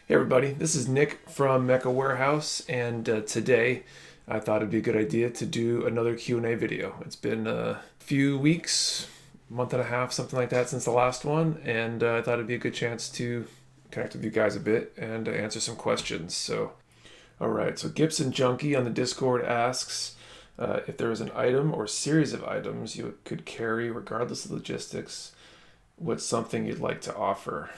Hey everybody, this is Nick from Mecha Warehouse, and today I thought it'd be a good idea to do another Q&A video. It's been a few weeks, month and a half, something like that since the last one, and I thought it'd be a good chance to connect with you guys a bit and answer some questions. Alright, so Gibson Junkie on the Discord asks if there was an item or series of items you could carry regardless of logistics, what's something you'd like to offer?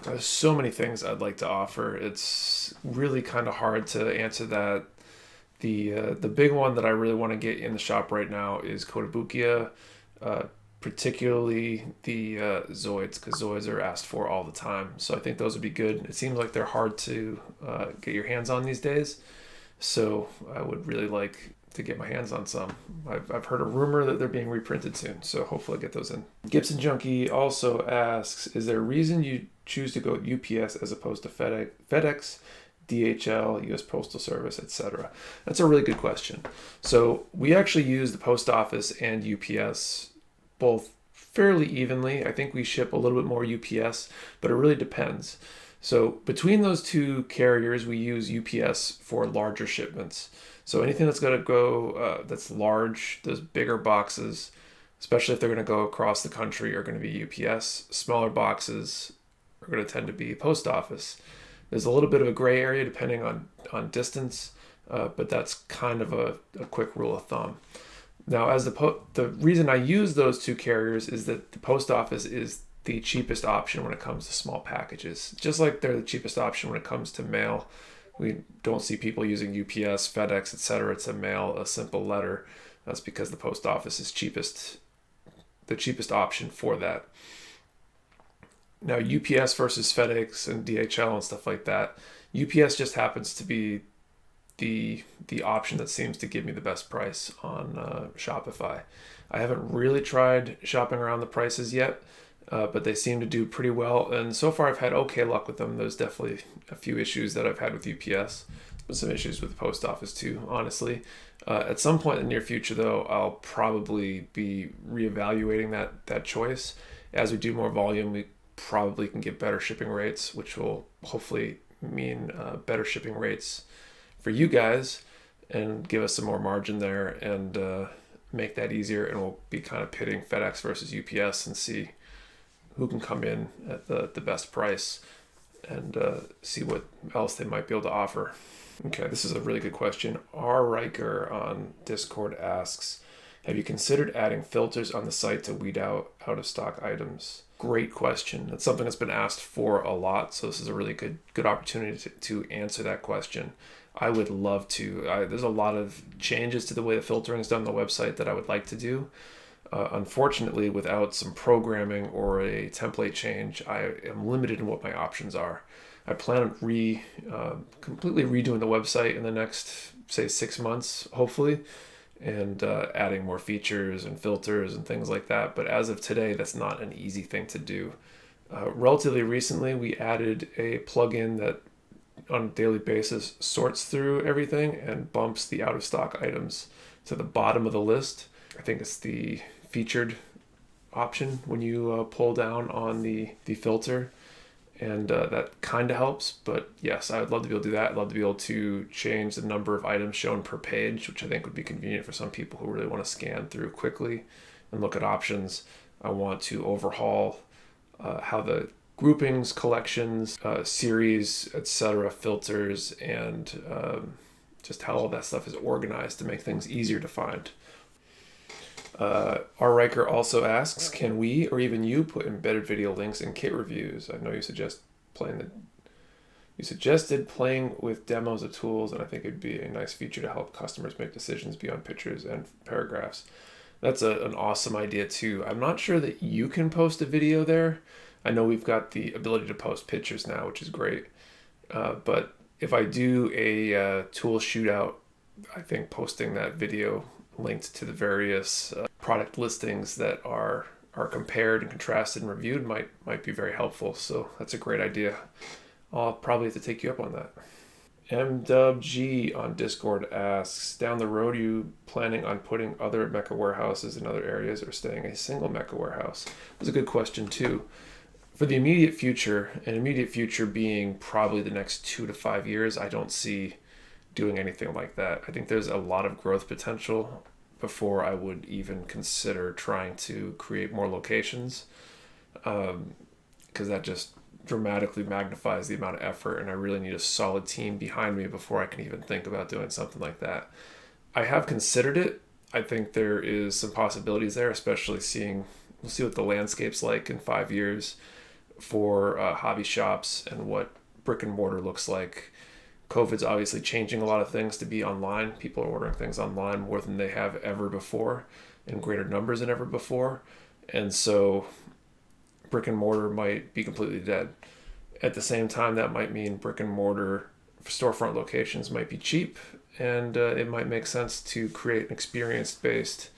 There's so many things I'd like to offer. It's really kind of hard to answer that. The big one that I really want to get in the shop right now is Kotobukiya, particularly the Zoids, because Zoids are asked for all the time. So I think those would be good. It seems like they're hard to get your hands on these days. So I would really like to get my hands on some. I've heard a rumor that they're being reprinted soon, so hopefully I'll get those in. Gibson Junkie also asks, is there a reason you choose to go with UPS as opposed to FedEx, DHL, US Postal Service, etc.? That's a really good question. So we actually use the post office and UPS both fairly evenly. I think we ship a little bit more UPS, but it really depends. So between those two carriers, we use UPS for larger shipments. So anything that's going to go, that's large, those bigger boxes, especially if they're going to go across the country, are going to be UPS. Smaller boxes are going to tend to be post office. There's a little bit of a gray area depending on distance, but that's kind of a quick rule of thumb. Now, as the reason I use those two carriers is that the post office is the cheapest option when it comes to small packages. Just like they're the cheapest option when it comes to mail. We don't see people using UPS, FedEx, etc. to mail a simple letter. That's because the post office is the cheapest option for that. Now, UPS versus FedEx and DHL and stuff like that, UPS just happens to be the option that seems to give me the best price on Shopify. I haven't really tried shopping around the prices yet, but they seem to do pretty well, and so far I've had okay luck with them. There's definitely a few issues that I've had with UPS, but some issues with the post office too, honestly. At some point in the near future, though, I'll probably be reevaluating that choice. As we do more volume, we probably can get better shipping rates, which will hopefully mean better shipping rates for you guys and give us some more margin there and make that easier, and we'll be kind of pitting FedEx versus UPS and see who can come in at the best price and see what else they might be able to offer. Okay, this is a really good question. R. Riker on Discord asks, have you considered adding filters on the site to weed out out-of-stock items? Great question. That's something that's been asked for a lot, so this is a really good opportunity to answer that question. I would love to. There's a lot of changes to the way the filtering is done on the website that I would like to do. Unfortunately, without some programming or a template change, I am limited in what my options are. I plan on completely redoing the website in the next, say, 6 months, hopefully, and adding more features and filters and things like that. But as of today, that's not an easy thing to do. Relatively recently, we added a plugin that on a daily basis sorts through everything and bumps the out-of-stock items to the bottom of the list. I think it's the featured option when you pull down on the filter, and that kind of helps. But yes, I would love to be able to do that. I'd love to be able to change the number of items shown per page, which I think would be convenient for some people who really want to scan through quickly and look at options. I want to overhaul how the groupings, collections, series, etc., filters, and just how all that stuff is organized to make things easier to find. R. Riker also asks, can we or even you put embedded video links in kit reviews? I know you suggested playing with demos of tools, and I think it'd be a nice feature to help customers make decisions beyond pictures and paragraphs. That's an awesome idea too. I'm not sure that you can post a video there. I know we've got the ability to post pictures now, which is great. But if I do a tool shootout, I think posting that video linked to the various product listings that are compared and contrasted and reviewed might be very helpful. So that's a great idea. I'll probably have to take you up on that. MWG on Discord asks, down the road, are you planning on putting other Mecha warehouses in other areas or staying a single Mecha warehouse? That's a good question too. For the immediate future, and immediate future being probably the next 2 to 5 years, I don't see doing anything like that. I think there's a lot of growth potential before I would even consider trying to create more locations, because that just dramatically magnifies the amount of effort, and I really need a solid team behind me before I can even think about doing something like that. I have considered it. I think there is some possibilities there, especially we'll see what the landscape's like in 5 years for hobby shops and what brick and mortar looks like. COVID's obviously changing a lot of things to be online. People are ordering things online more than they have ever before, in greater numbers than ever before. And so brick and mortar might be completely dead. At the same time, that might mean brick and mortar storefront locations might be cheap, and it might make sense to create an experience-based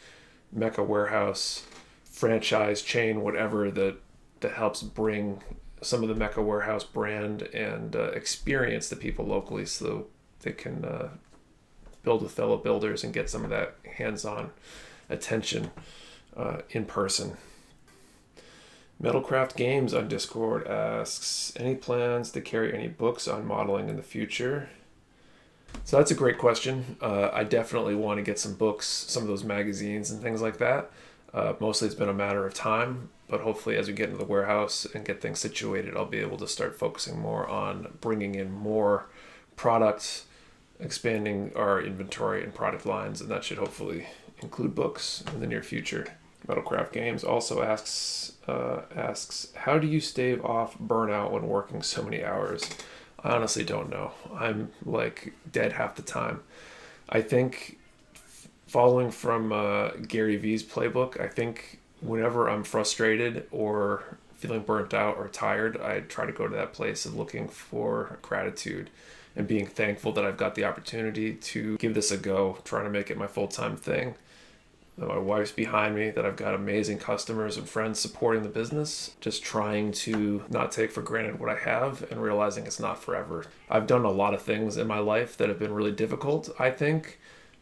Mecha Warehouse franchise chain, whatever, that helps bring some of the Mecha Warehouse brand and experience to people locally, so they can build with fellow builders and get some of that hands-on attention in person. Metalcraft Games on Discord asks, any plans to carry any books on modeling in the future? So that's a great question. I definitely want to get some books, some of those magazines and things like that. Mostly it's been a matter of time, but hopefully as we get into the warehouse and get things situated, I'll be able to start focusing more on bringing in more products, expanding our inventory and product lines, and that should hopefully include books in the near future. Metalcraft Games also asks, how do you stave off burnout when working so many hours? I honestly don't know. I'm like dead half the time. I think following from Gary Vee's playbook, I think whenever I'm frustrated or feeling burnt out or tired, I try to go to that place of looking for gratitude and being thankful that I've got the opportunity to give this a go, trying to make it my full-time thing. That my wife's behind me, that I've got amazing customers and friends supporting the business, just trying to not take for granted what I have and realizing it's not forever. I've done a lot of things in my life that have been really difficult, I think.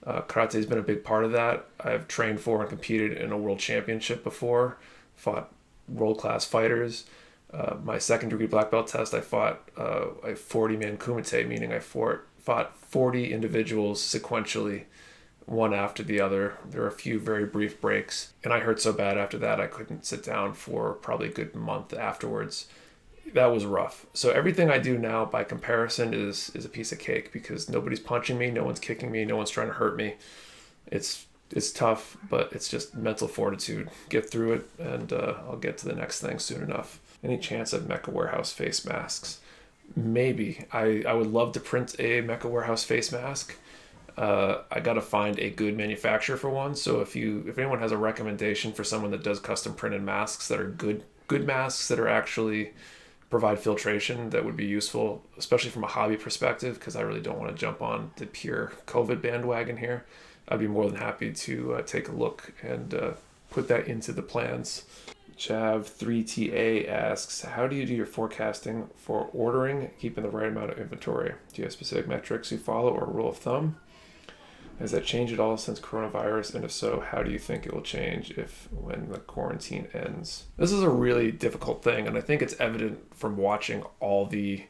Karate has been a big part of that. I've trained for and competed in a world championship before, fought world-class fighters. My second degree black belt test, I fought a 40-man kumite, meaning I fought 40 individuals sequentially, one after the other. There were a few very brief breaks, and I hurt so bad after that I couldn't sit down for probably a good month afterwards. That was rough. So everything I do now by comparison is a piece of cake, because nobody's punching me, no one's kicking me, no one's trying to hurt me. It's tough, but it's just mental fortitude. Get through it, and I'll get to the next thing soon enough. Any chance of Mecha Warehouse face masks? Maybe. I would love to print a Mecha Warehouse face mask. I gotta find a good manufacturer for one. So if anyone has a recommendation for someone that does custom printed masks that are good masks that are actually provide filtration, that would be useful, especially from a hobby perspective, because I really don't want to jump on the pure COVID bandwagon here. I'd be more than happy to take a look and put that into the plans. Chav3TA asks, how do you do your forecasting for ordering, keeping the right amount of inventory? Do you have specific metrics you follow or a rule of thumb? Has that changed at all since coronavirus? And if so, how do you think it will change when the quarantine ends? This is a really difficult thing, and I think it's evident from watching all the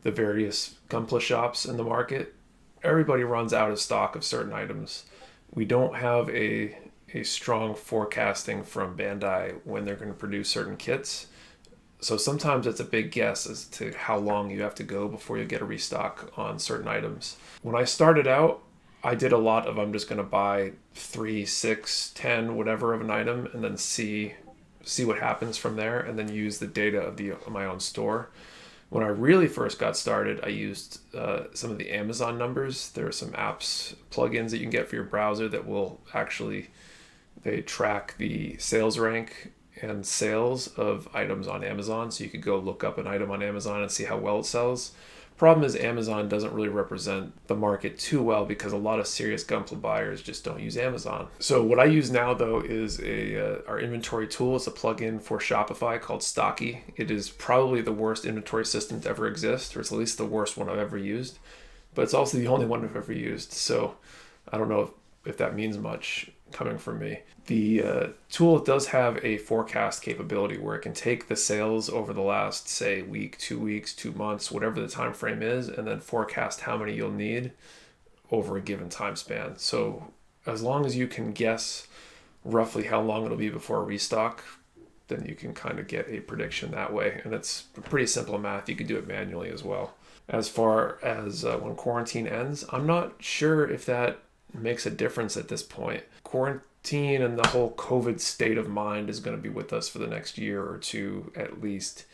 various gunpla shops in the market. Everybody runs out of stock of certain items. We don't have a strong forecasting from Bandai when they're going to produce certain kits. So sometimes it's a big guess as to how long you have to go before you get a restock on certain items. When I started out, I did a lot of, I'm just going to buy 3, 6, 10, whatever of an item, and then see what happens from there, and then use the data of my own store. When I really first got started, I used some of the Amazon numbers. There are some apps, plugins that you can get for your browser that will they track the sales rank and sales of items on Amazon. So you could go look up an item on Amazon and see how well it sells. Problem is Amazon doesn't really represent the market too well, because a lot of serious gunpla buyers just don't use Amazon. So what I use now, though, is our inventory tool. It's a plugin for Shopify called Stocky. It is probably the worst inventory system to ever exist, or it's at least the worst one I've ever used, but it's also the only one I've ever used. So I don't know if that means much. coming from me. The tool does have a forecast capability where it can take the sales over the last, say, week, 2 weeks, 2 months, whatever the time frame is, and then forecast how many you'll need over a given time span. So as long as you can guess roughly how long it'll be before a restock, then you can kind of get a prediction that way. And it's pretty simple math. You can do it manually as well. As far as when quarantine ends, I'm not sure if that makes a difference at this point. Quarantine and the whole COVID state of mind is going to be with us for the next year or two at least,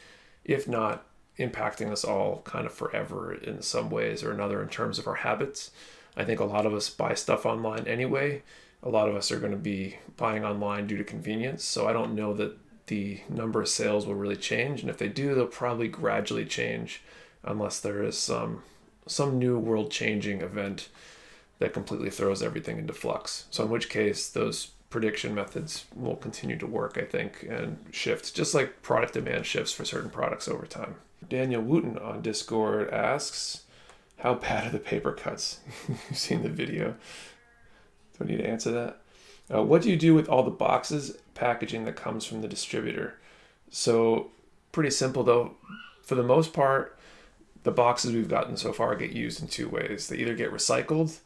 if not impacting us all kind of forever in some ways or another in terms of our habits. I think a lot of us buy stuff online anyway. A lot of us are going to be buying online due to convenience. So I don't know that the number of sales will really change. And if they do, they'll probably gradually change unless there is some new world-changing event that completely throws everything into flux. So in which case, those prediction methods will continue to work, I think, and shift, just like product demand shifts for certain products over time. Daniel Wooten on Discord asks, how bad are the paper cuts? You've seen the video. Do I need to answer that? What do you do with all the boxes, packaging that comes from the distributor? So pretty simple though. For the most part, the boxes we've gotten so far get used in 2 ways. They either get recycled,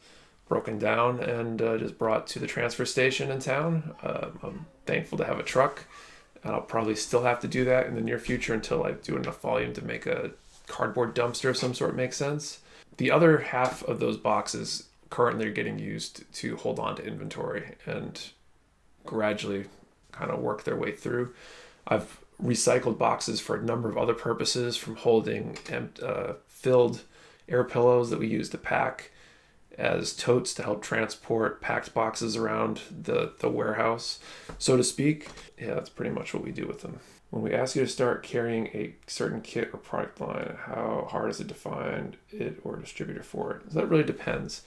broken down, and just brought to the transfer station in town. I'm thankful to have a truck, and I'll probably still have to do that in the near future until I do enough volume to make a cardboard dumpster of some sort make sense. The other half of those boxes currently are getting used to hold on to inventory and gradually kind of work their way through. I've recycled boxes for a number of other purposes, from holding filled air pillows that we use to pack as totes to help transport packed boxes around the warehouse, so to speak. Yeah, that's pretty much what we do with them. When we ask you to start carrying a certain kit or product line, how hard is it to find it or a distributor for it? So that really depends.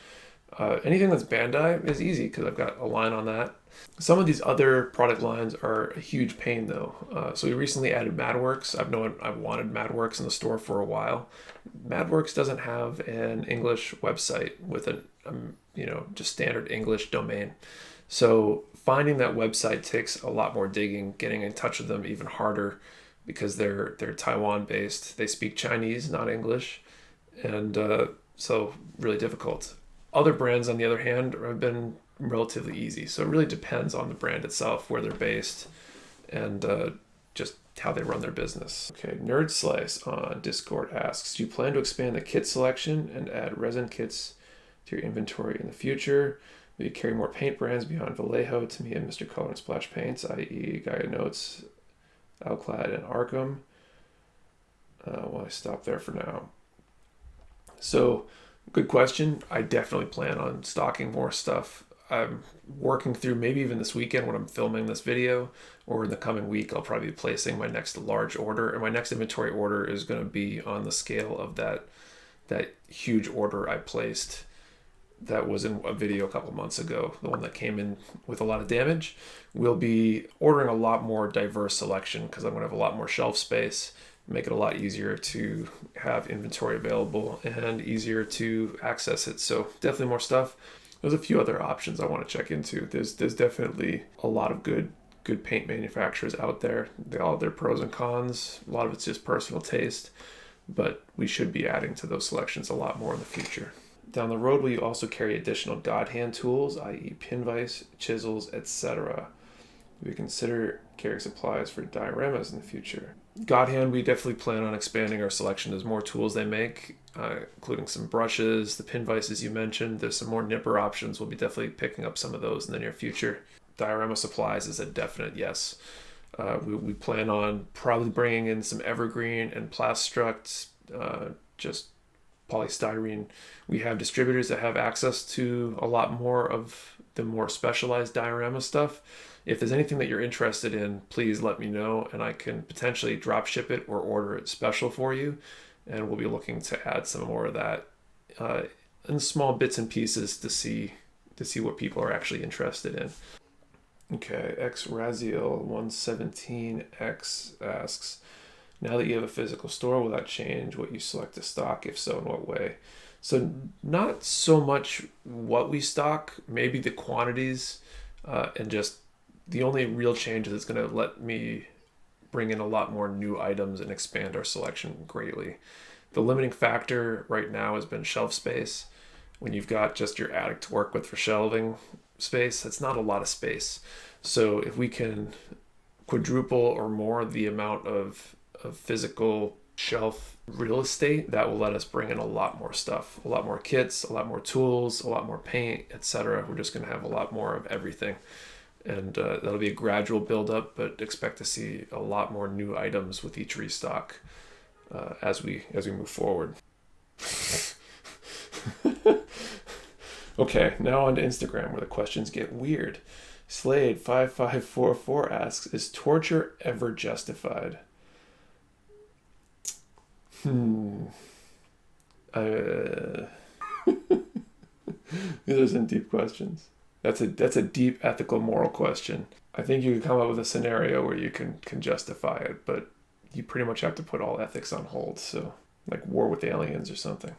Anything that's Bandai is easy because I've got a line on that. Some of these other product lines are a huge pain though. So we recently added MadWorks. I've wanted MadWorks in the store for a while. MadWorks doesn't have an English website with a just standard English domain. So finding that website takes a lot more digging. Getting in touch with them even harder because they're Taiwan based. They speak Chinese, not English, and so really difficult. Other brands, on the other hand, have been relatively easy. So it really depends on the brand itself, where they're based, and just how they run their business. Okay, Nerd Slice on Discord asks, do you plan to expand the kit selection and add resin kits to your inventory in the future? Will you carry more paint brands beyond Vallejo, Tamiya, Mr. Color, and Splash Paints, i.e. Gaia Notes, Alclad, and Arkham? Well, I stop there for now. So, good question. I definitely plan on stocking more stuff. I'm working through, maybe even this weekend when I'm filming this video, or in the coming week, I'll probably be placing my next large order. And my next inventory order is going to be on the scale of that huge order I placed that was in a video a couple months ago, the one that came in with a lot of damage. We'll be ordering a lot more diverse selection because I'm going to have a lot more shelf space, make it a lot easier to have inventory available and easier to access it. So definitely more stuff. There's a few other options I want to check into. There's definitely a lot of good paint manufacturers out there. They all have their pros and cons. A lot of it's just personal taste, but we should be adding to those selections a lot more in the future. Down the road, will you also carry additional God hand tools, i.e. pin vise, chisels, etc.? We consider carrying supplies for dioramas in the future. God hand, we definitely plan on expanding our selection. There's more tools they make, including some brushes, the pin vices you mentioned. There's some more nipper options. We'll be definitely picking up some of those in the near future. Diorama Supplies is a definite yes. We plan on probably bringing in some evergreen and plastruct, just polystyrene. We have distributors that have access to a lot more of the more specialized diorama stuff. If there's anything that you're interested in, please let me know and I can potentially drop ship it or order it special for you. And we'll be looking to add some more of that in small bits and pieces to see what people are actually interested in. Okay, xraziel117x asks, now that you have a physical store, will that change what you select to stock? If so, in what way? So not so much what we stock, maybe the quantities. And just the only real change is it's going to let me bring in a lot more new items and expand our selection greatly. The limiting factor right now has been shelf space. When you've got just your attic to work with for shelving space, that's not a lot of space. So if we can quadruple or more the amount of physical shelf real estate, that will let us bring in a lot more stuff, a lot more kits, a lot more tools, a lot more paint, etc. We're just going to have a lot more of everything. And that'll be a gradual build-up, but expect to see a lot more new items with each restock as we move forward. Okay, now on to Instagram, where the questions get weird. Slade5544 asks, is torture ever justified? These are some deep questions. That's a deep ethical moral question. I think you can come up with a scenario where you can justify it, but you pretty much have to put all ethics on hold. So like war with aliens or something.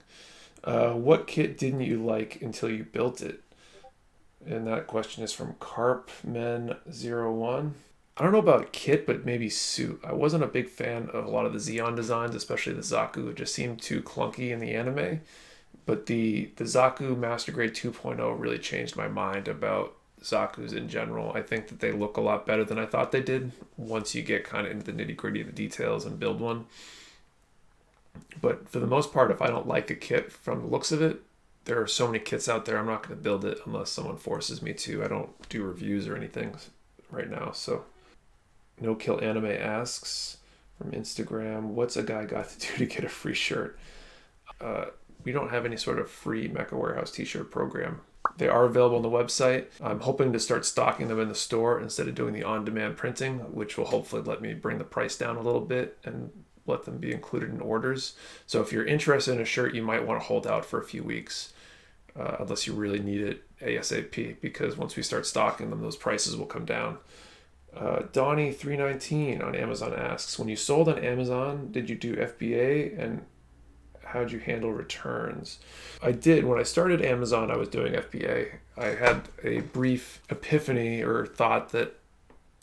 What kit didn't you like until you built it? And that question is from Carpmen01. I don't know about kit, but maybe suit. I wasn't a big fan of a lot of the Xeon designs, especially the Zaku. It just seemed too clunky in the anime. But the Zaku Master Grade 2.0 really changed my mind about Zakus in general. I think that they look a lot better than I thought they did once you get kind of into the nitty gritty of the details and build one. But for the most part, if I don't like a kit from the looks of it, there are so many kits out there, I'm not going to build it unless someone forces me to. I don't do reviews or anything right now. So No Kill Anime asks from Instagram, what's a guy got to do to get a free shirt? We don't have any sort of free Mecha Warehouse t-shirt program. They are available on the website. I'm hoping to start stocking them in the store instead of doing the on-demand printing, which will hopefully let me bring the price down a little bit and let them be included in orders. So if you're interested in a shirt, you might want to hold out for a few weeks, unless you really need it ASAP, because once we start stocking them, those prices will come down. Donnie319 on Amazon asks, when you sold on Amazon, did you do FBA, and how'd you handle returns? I did. When I started Amazon, I was doing FBA. I had a brief epiphany or thought that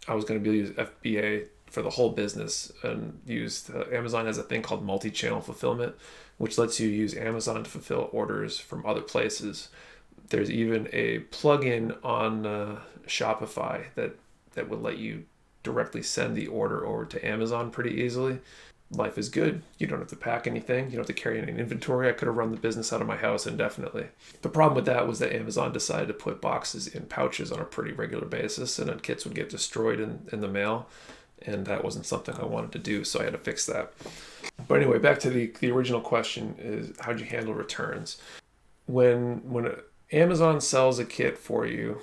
I was going to be using FBA for the whole business, and used Amazon has a thing called multi-channel fulfillment, which lets you use Amazon to fulfill orders from other places. There's even a plugin on Shopify that would let you directly send the order over to Amazon pretty easily. Life is good. You don't have to pack anything. You don't have to carry any inventory. I could have run the business out of my house indefinitely. The problem with that was that Amazon decided to put boxes in pouches on a pretty regular basis, and then kits would get destroyed in the mail, and that wasn't something I wanted to do, so I had to fix that. But anyway, back to the original question is, how'd you handle returns? When Amazon sells a kit for you,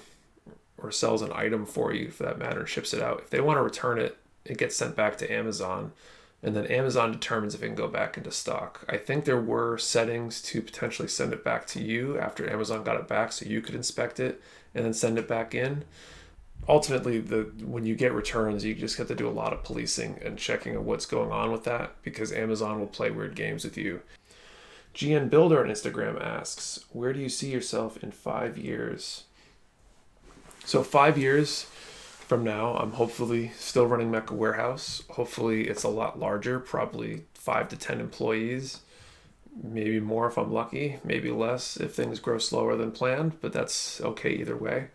or sells an item for you for that matter, and ships it out, if they want to return it, it gets sent back to Amazon, and then Amazon determines if it can go back into stock. I think there were settings to potentially send it back to you after Amazon got it back, so you could inspect it and then send it back in. Ultimately, when you get returns, you just have to do a lot of policing and checking of what's going on with that, because Amazon will play weird games with you. GN Builder on Instagram asks, where do you see yourself in 5 years? So 5 years from now, I'm hopefully still running Mecha Warehouse. Hopefully it's a lot larger, probably 5 to 10 employees, maybe more if I'm lucky, maybe less if things grow slower than planned, but that's okay either way.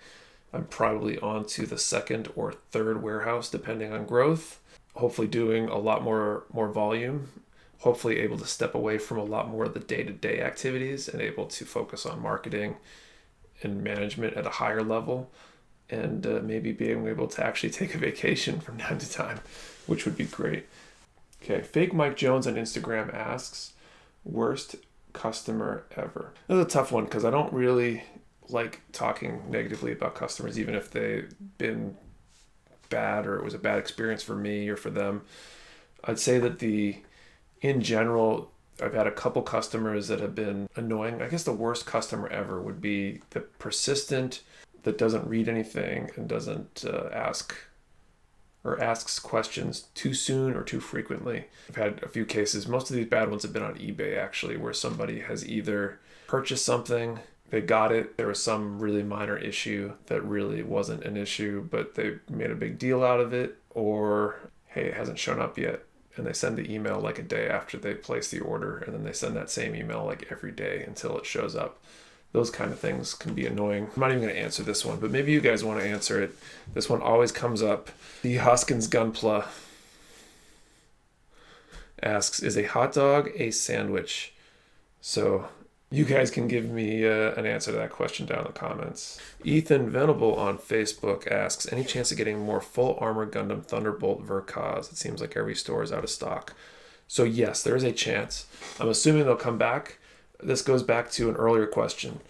I'm probably on to the second or third warehouse depending on growth, hopefully doing a lot more volume, hopefully able to step away from a lot more of the day-to-day activities and able to focus on marketing and management at a higher level. And maybe being able to actually take a vacation from time to time, which would be great. Okay, Fake Mike Jones on Instagram asks, worst customer ever? This is a tough one because I don't really like talking negatively about customers, even if they've been bad or it was a bad experience for me or for them. I'd say that in general, I've had a couple customers that have been annoying. I guess the worst customer ever would be the persistent that doesn't read anything and doesn't asks questions too soon or too frequently. I've had a few cases. Most of these bad ones have been on eBay, actually, where somebody has either purchased something, they got it. There was some really minor issue that really wasn't an issue, but they made a big deal out of it, or hey, it hasn't shown up yet. And they send the email like a day after they place the order, and then they send that same email like every day until it shows up. Those kind of things can be annoying. I'm not even going to answer this one, but maybe you guys want to answer it. This one always comes up. The Hoskins Gunpla asks, is a hot dog a sandwich? So you guys can give me an answer to that question down in the comments. Ethan Venable on Facebook asks, any chance of getting more full armor Gundam Thunderbolt Verkaz? It seems like every store is out of stock. So yes, there is a chance. I'm assuming they'll come back. This goes back to an earlier question.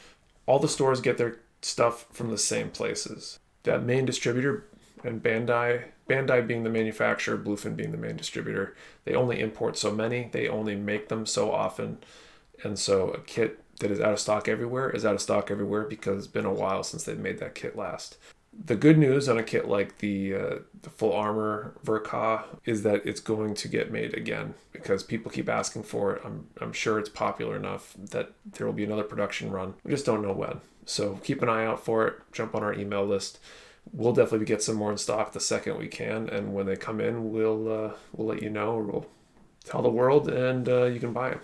All the stores get their stuff from the same places. That main distributor and Bandai being the manufacturer, Bluefin being the main distributor, they only import so many. They only make them so often. And so a kit that is out of stock everywhere is out of stock everywhere because it's been a while since they've made that kit last. The good news on a kit like the full armor Verka is that it's going to get made again because people keep asking for it. I'm sure it's popular enough that there will be another production run. We just don't know when. So keep an eye out for it. Jump on our email list. We'll definitely get some more in stock the second we can, and when they come in, we'll let you know, or we'll tell the world, and you can buy them.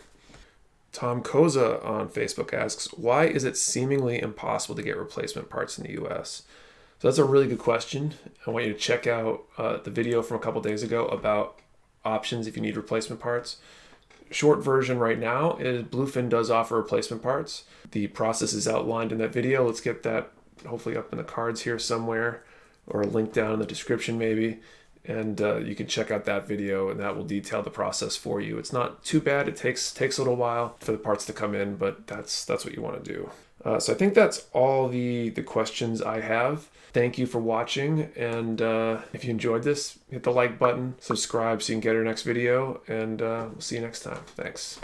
Tom Koza on Facebook asks, why is it seemingly impossible to get replacement parts in the US? So that's a really good question. I want you to check out the video from a couple days ago about options if you need replacement parts. Short version right now is Bluefin does offer replacement parts. The process is outlined in that video. Let's get that hopefully up in the cards here somewhere, or a link down in the description maybe. And you can check out that video, and that will detail the process for you. It's not too bad. It takes a little while for the parts to come in, but that's what you want to do. So I think that's all the questions I have. Thank you for watching, and if you enjoyed this, hit the like button, subscribe so you can get our next video, and we'll see you next time. Thanks.